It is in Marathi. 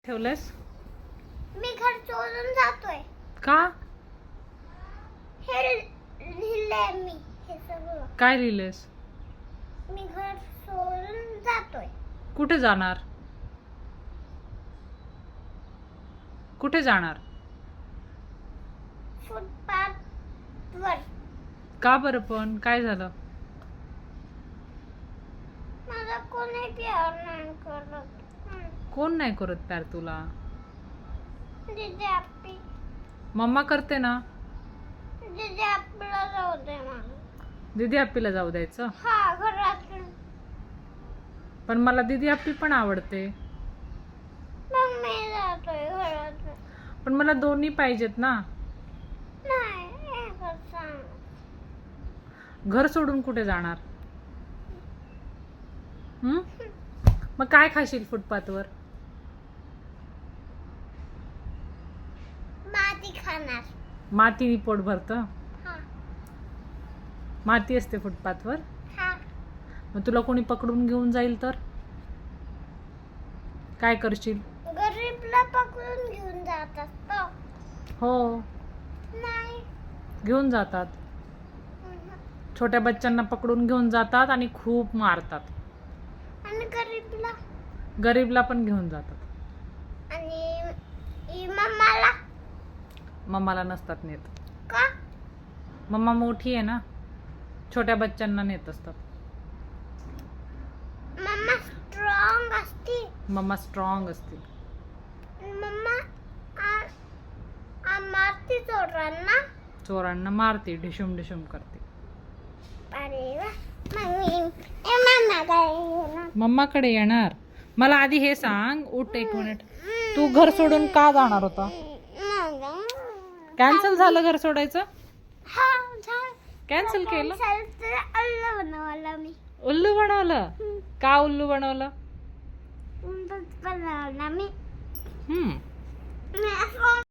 ठेवलंस? मी घर सोडून जातोय. का? हे लिहिलंय मी हे सगळं. काय लिहिलंस? मी घर सोडून जातोय. कुठे जाणार? कुठे जाणार? फुटपाथ वर. का बरं पण काय झालं? मला कोणी प्यार नाही करत. कोण नाही करत प्यार तुला? दीदी आपली. मम्मा करते ना. दीदी आपल्याला जाऊ दे मला. दीदी आप्पीला जाऊ द्यायचं? हा घरातून. पण मला दीदी आप्पी पण आवडते. मग मी जातोय घरातून. पण मला दोन्ही पाहिजेत ना. नाही एकच सांग. घर सोडून कुठे जाणार? मग काय खाशील फुटपाथवर? माती खाणार. मातीने पोट भरतं? हा माती असते फुटपाथवर? हा. मग तुला कोणी पकडून घेऊन जाईल तर काय करशील? गरीबला पकडून घेऊन जात असतो. हो, नाही. घेऊन जातात. छोट्या बच्चांना पकडून घेऊन जातात आणि खूप मारतात. आणि गरीबला? गरीबला पण घेऊन जातात. आणि मम्माला? मम्माला नसतात नेत. का? मम्मा मोठी आहे ना, छोट्या बच्चांना नेत असतात. मम्मा स्ट्रॉंग असते. मम्मा स्ट्रॉंग असते. मम्मा मारती चोरांना. चोरांना मारते, ढिशूम ढिशूम करते. अरे वा. मम्मा काय मम्माकडे येणार. मला आधी हे सांग, उठ एक मिनिट. तू घर सोडून का जाणार होता? कॅन्सल झालं घर सोडायचं? हा झालं. कॅन्सल केलं? अल्ल बनवला मी. उल्लू बनवलं? का उल्लू बनवलं? बनवला मी. हम्म. मी